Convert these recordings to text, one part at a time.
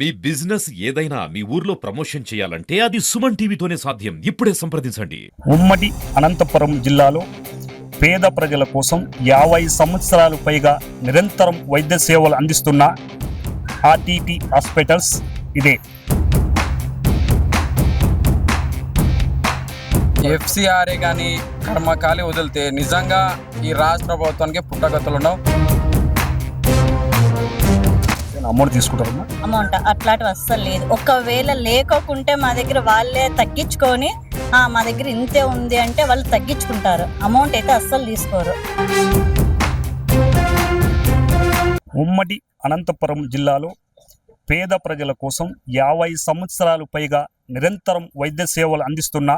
మీ business ఏదైనా మీ ఊర్లో promotion చేయాలంటే అది సుమన్ టీవీతోనే సాధ్యం. ఇప్పుడే సంప్రదించండి. ఉమ్మడి అనంతపురం జిల్లాలో పేద ప్రజల కోసం 50 సంవత్సరాలు పైగా నిరంతరం వైద్య సేవలు అందిస్తున్న ఆర్టీటీ హాస్పిటల్స్ ఇదే. ఎఫ్సిఆర్ఏ కానీ కర్మకాలి వదిలితే నిజంగా ఈ రాష్ట్ర ప్రభుత్వానికి పుట్టగతులు ఉండవు. అమౌంట్ తీసుకుంటారమ్మా? అమౌంట్ అట్లాంటివి అస్సలు లేదు. ఒకవేళ లేకోకుంటే మా దగ్గర వాళ్ళే తగ్గించుకొని మా దగ్గర ఇంతే ఉంది అంటే వాళ్ళు తగ్గించుకుంటారు. అమౌంట్ అయితే అస్సలు తీసుకోరు. ఉమ్మడి అనంతపురం జిల్లాలో పేద ప్రజల కోసం 50 సంవత్సరాలు పైగా నిరంతరం వైద్య సేవలు అందిస్తున్న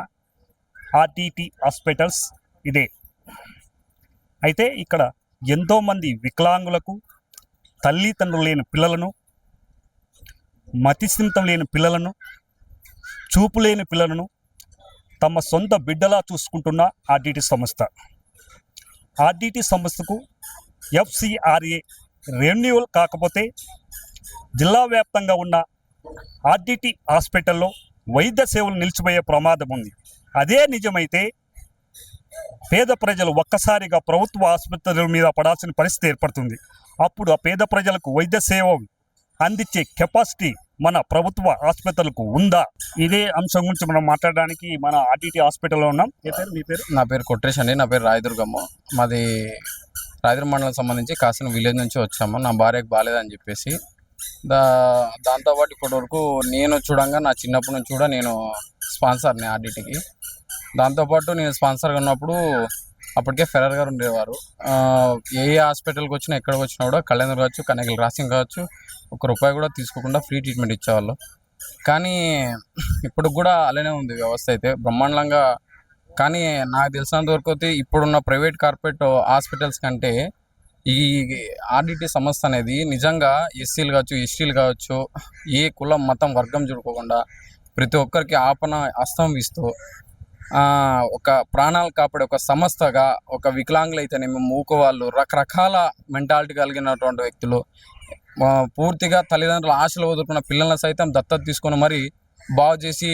ఆర్టీటీ హాస్పిటల్స్ ఇదే. అయితే ఇక్కడ ఎంతోమంది వికలాంగులకు, తల్లిదండ్రులు లేని పిల్లలను, మతిస్థిమితం లేని పిల్లలను, చూపు లేని పిల్లలను తమ సొంత బిడ్డలా చూసుకుంటున్న ఆర్టీటీ సంస్థ. ఆర్టీటీ సంస్థకు ఎఫ్సిఆర్ఏ రెన్యువల్ కాకపోతే జిల్లా వ్యాప్తంగా ఉన్న ఆర్టీటీ హాస్పిటల్లో వైద్య సేవలు నిలిచిపోయే ప్రమాదం ఉంది. అదే నిజమైతే పేద ప్రజలు ఒక్కసారిగా ప్రభుత్వ ఆసుపత్రుల మీద పడాల్సిన పరిస్థితి ఏర్పడుతుంది. అప్పుడు ఆ పేద ప్రజలకు వైద్య సేవ అందించే కెపాసిటీ మన ప్రభుత్వ ఆసుపత్రులకు ఉందా? ఇదే అంశం గురించి మనం మాట్లాడడానికి మన ఆర్టీటీ హాస్పిటల్లో ఉన్నాం. మీ పేరు? నా పేరు కొట్రేష్ అండి. నా పేరు రాయదుర్గమ్మ. మాది రాయదుర్గం మండలం సంబంధించి కాసిన విలేజ్ నుంచి వచ్చాము. నా భార్యకు బాగాలేదని చెప్పేసి దాంతోపాటు ఇప్పటి వరకు నేను చూడంగా నా చిన్నప్పటి నుంచి కూడా నేను స్పాన్సర్ని ఆర్టీటీకి. దాంతోపాటు నేను స్పాన్సర్గా ఉన్నప్పుడు అప్పటికే ఫెరర్ గారు ఉండేవారు. ఏ హాస్పిటల్కి వచ్చినా ఎక్కడికి వచ్చినా కూడా కళ్యాణ్ కావచ్చు, కనకల్ రాసింగ్ కావచ్చు, ₹1 కూడా తీసుకోకుండా ఫ్రీ ట్రీట్మెంట్ ఇచ్చేవాళ్ళు. కానీ ఇప్పుడు కూడా అలానే ఉంది వ్యవస్థ అయితే బ్రహ్మాండంగా. కానీ నాకు తెలిసినంత వరకు అయితే ఇప్పుడున్న ప్రైవేట్ కార్పొరేట్ హాస్పిటల్స్ కంటే ఈ ఆర్టీటీ సంస్థ అనేది నిజంగా ఎస్సీలు కావచ్చు, ఎస్టీలు కావచ్చు, ఏ కులం మతం వర్గం చూడుకోకుండా ప్రతి ఒక్కరికి ఆపణ హస్తం ఇస్తూ ఒక ప్రాణాలు కాపాడే ఒక సంస్థగా, ఒక వికలాంగులు అయితేనేమో మూకోవాళ్ళు, రకరకాల మెంటాలిటీ కలిగినటువంటి వ్యక్తులు, పూర్తిగా తల్లిదండ్రుల ఆశలు వదులుకున్న పిల్లలను సైతం దత్తత తీసుకొని మరి బాగు చేసి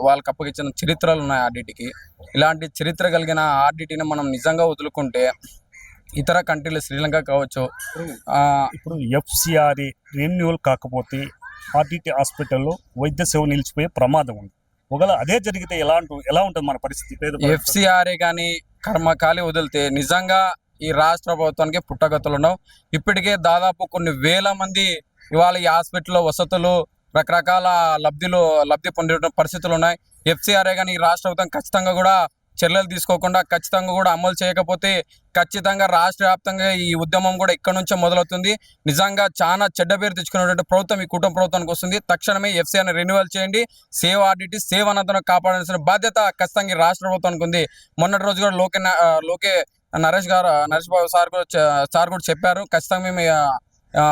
వాళ్ళకి అప్పగించిన చరిత్రలు ఉన్నాయి ఆర్టీటీకి. ఇలాంటి చరిత్ర కలిగిన ఆర్టీటీని మనం నిజంగా వదులుకుంటే ఇతర కంట్రీలు, శ్రీలంక కావచ్చు, ఇప్పుడు ఎఫ్సిఆర్ఏ రెన్యువల్ కాకపోతే ఆర్టీటీ హాస్పిటల్లో వైద్య సేవ నిలిచిపోయే ప్రమాదం ఉంది. ఒకవేళ అదే జరిగితే ఎలా ఉంటుంది మన పరిస్థితి? ఎఫ్సిఆర్ఏ కానీ కర్మకాలి వదిలితే నిజంగా ఈ రాష్ట్ర ప్రభుత్వానికి పుట్టగతులు ఉండవు. ఇప్పటికే దాదాపు కొన్ని వేల మంది ఇవాళ ఈ హాస్పిటల్లో వసతులు, రకరకాల లబ్ధి పొందే పరిస్థితులు ఉన్నాయి. ఎఫ్సిఆర్ఏ కానీ ఈ రాష్ట్ర ప్రభుత్వం ఖచ్చితంగా కూడా చర్యలు తీసుకోకుండా, ఖచ్చితంగా కూడా అమలు చేయకపోతే ఖచ్చితంగా రాష్ట్ర వ్యాప్తంగా ఈ ఉద్యమం కూడా ఇక్కడ నుంచే మొదలవుతుంది. నిజంగా చాలా చెడ్డ పేరు తెచ్చుకున్నటువంటి ప్రభుత్వం ఈ కుటుంబ ప్రభుత్వానికి వస్తుంది. తక్షణమే ఎఫ్సిఆర్ని రెన్యువల్ చేయండి. సేవ్ ఆర్టీటీ, సేవ్ అనంతరం కాపాడాల్సిన బాధ్యత ఖచ్చితంగా ఈ రాష్ట్ర ప్రభుత్వానికి ఉంది. మొన్నటి రోజు కూడా లోకే నరేష్ బాబు సార్ కూడా చెప్పారు, ఖచ్చితంగా మేము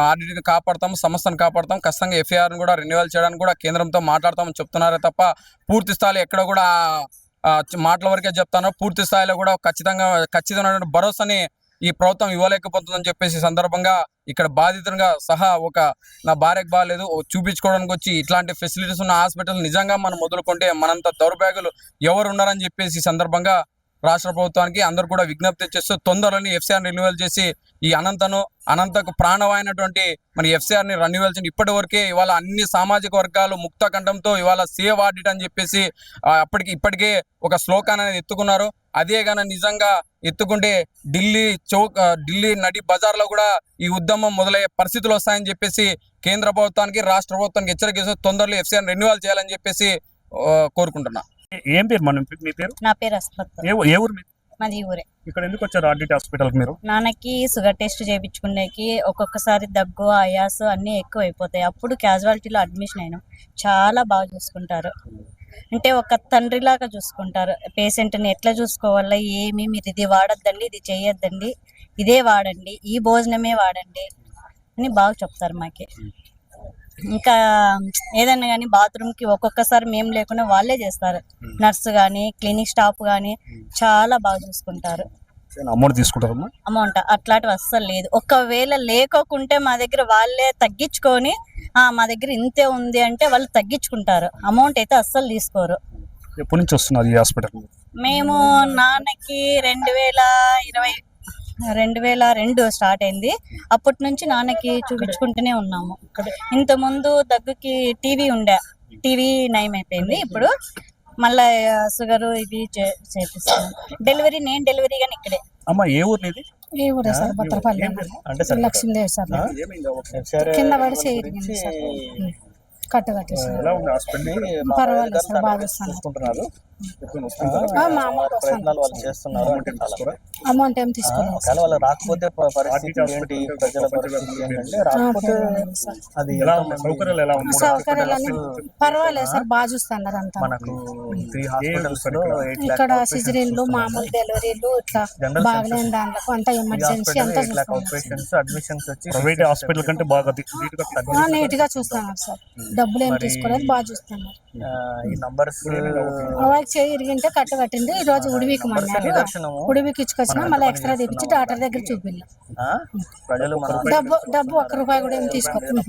ఆర్టీటీని కాపాడతాం, సంస్థను కాపాడతాం, ఖచ్చితంగా ఎఫ్ఐఆర్ని కూడా రెన్యువల్ చేయడానికి కూడా కేంద్రంతో మాట్లాడతామని చెప్తున్నారే తప్ప పూర్తి స్థాయిలో ఎక్కడ కూడా మాటల వరకే చెప్తాను. పూర్తి స్థాయిలో కూడా ఖచ్చితమైన భరోసాని ఈ ప్రభుత్వం ఇవ్వలేకపోతుందని చెప్పేసి సందర్భంగా ఇక్కడ బాధితులుగా సహా నా భార్యకు బాగాలేదు చూపించుకోవడానికి వచ్చి ఇట్లాంటి ఫెసిలిటీస్ ఉన్న హాస్పిటల్ నిజంగా మనం మొదలుకుంటే మనంత దౌర్భాగ్యులు ఎవరు ఉన్నారని చెప్పేసి సందర్భంగా రాష్ట్ర ప్రభుత్వానికి అందరూ కూడా విజ్ఞప్తి చేస్తూ తొందరలోని ఎఫ్సిఆర్ని రెన్యువల్ చేసి ఈ అనంతకు ప్రాణమైనటువంటి మన ఎఫ్సిఆర్ని రెన్యువల్ చేయండి. ఇప్పటి వరకే ఇవాళ అన్ని సామాజిక వర్గాలు ముక్త కంఠంతో ఇవాళ సేవ్ ఆర్టీటీ అని చెప్పేసి ఇప్పటికే ఒక స్లోకాన్ అనేది ఎత్తుకున్నారు. అదే గాన నిజంగా ఎత్తుకుంటే ఢిల్లీ నడి బజార్లో కూడా ఈ ఉద్యమం మొదలయ్యే పరిస్థితులు వస్తాయని చెప్పేసి కేంద్ర ప్రభుత్వానికి, రాష్ట్ర ప్రభుత్వానికి హెచ్చరిక తొందరలో ఎఫ్సిఆర్ని రెన్యువల్ చేయాలని చెప్పేసి కోరుకుంటున్నా. ఏం పేరు మీ పేరు? నా పేరు అస్మత్. ఏ ఊరు? మాది ఊరే. ఇక్కడ ఎందుకు వచ్చారు ఆర్టీటీ హాస్పిటల్? మీరు నాన్నకి షుగర్ టెస్ట్ చేయించుకునేకి ఒక్కొక్కసారి దగ్గు, ఆయాస్ అన్నీ ఎక్కువ అయిపోతాయి. అప్పుడు క్యాజువాలిటీలో అడ్మిషన్ అయినాం. చాలా బాగా చూసుకుంటారు. అంటే ఒక తండ్రిలాగా చూసుకుంటారు. పేషెంట్ని ఎట్లా చూసుకోవాలా, మీరు ఇది వాడద్దండి, ఇది చేయొద్దండి, ఇదే వాడండి, ఈ భోజనమే వాడండి అని బాగా చెప్తారు మాకి. ఇంకా ఏదన్నా కానీ బాత్రూమ్కి ఒక్కొక్కసారి మేము లేకుండా వాళ్ళే చేస్తారు. నర్సు కానీ, క్లినిక్ స్టాఫ్ కానీ చాలా బాగా చూసుకుంటారు. అమౌంట్ తీసుకుంటారమ్మా? అమౌంట్ అట్లాంటివి అస్సలు లేదు. ఒకవేళ లేకోకుంటే మా దగ్గర వాళ్ళే తగ్గించుకొని మా దగ్గర ఇంతే ఉంది అంటే వాళ్ళు తగ్గించుకుంటారు, అమౌంట్ అయితే అస్సలు తీసుకోరు. ఎప్పటి నుంచి వస్తున్నారు ఈ హాస్పిటల్? మేము నాన్నకి 2002 స్టార్ట్ అయింది. అప్పటి నుంచి నాన్నకి చూపించుకుంటూనే ఉన్నాము. ఇంతకుముందు దగ్గుకి టీవీ నయం అయిపోయింది. ఇప్పుడు మళ్ళా షుగర్ ఇవి చేపిస్తాం. నేను డెలివరీ కానీ ఇక్కడే. అమ్మ ఏ ఊరు నీది? ఏ ఊరే సార్? భద్రపల్లి లక్ష్మీదేవి సార్. కింద పడి చేయింది సార్, కట్టేసారు. ఎలా ఉంది హాస్పిటల్? పర్వాలేదు సార్, బాగా వస్తున్నారు. అమౌంట్ ఏం తీసుకోలేదు. సౌకర్యాలన్నీ పర్వాలేదు సార్, బాగా చూస్తున్నారు అంతా. ఇక్కడ సిజరీన్లు, మామూలు డెలివరీలు ఇట్లా బాగలేని దాంట్లో అంతా ఎమర్జెన్సీ అంతా చూస్తున్నారు. ప్రైవేట్ హాస్పిటల్ కంటే బాగా నీట్ గా చూస్తున్నారు సార్, డబ్బులు ఏం తీసుకోలేదు, బాగా చూస్తున్నారు. చేయి ఇరిగింటే కట్టింది. ఈ రోజు ఉడివికి మన్నారు, ఉడివికి ఇచ్చుకొచ్చిన మళ్ళీ ఎక్స్ట్రా తెప్పించి డాక్టర్ దగ్గర చూపిల్లా. డబ్బు 1 రూపాయి కూడా ఏం తీసుకోలేదు.